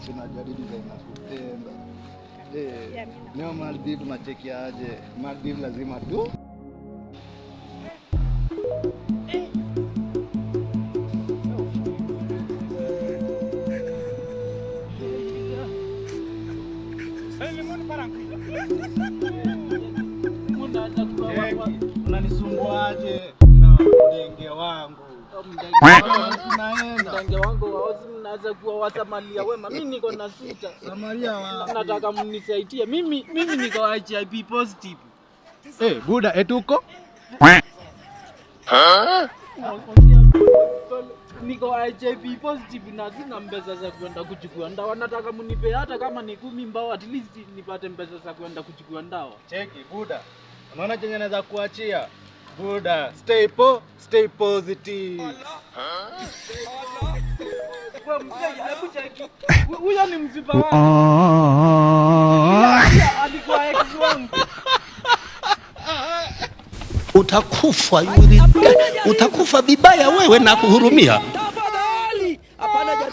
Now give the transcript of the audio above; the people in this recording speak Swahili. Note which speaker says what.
Speaker 1: Sinajua design nakupenda. Leo Maldives macheki aje? Maldives lazima tu. Unanisumbuaje na mdenge wangu?
Speaker 2: Mdenge wangu hawezi mnaanza kuwa wasamaria wema. Mimi niko na sita.
Speaker 1: Samaria wa.
Speaker 2: Nataka mnisaidie. Mimi niko HIV positive.
Speaker 1: Buda etuko?
Speaker 2: Niko HIV positive na sina pesa za kwenda kuchukua ndawa. Nataka mnipe hata kama ni 10 mbao, at least nipate pesa za kwenda kuchukua ndawa.
Speaker 1: Cheki Buda. Unaona chenye naweza kuachia? Buda, stay positive.
Speaker 2: Kwa mzee, hebu cheki. Huyo ni mziba wangu. Alikuwa ex wangu.
Speaker 3: Utakufa vibaya wewe na kuhurumia.
Speaker 2: Tafadhali. Hapana.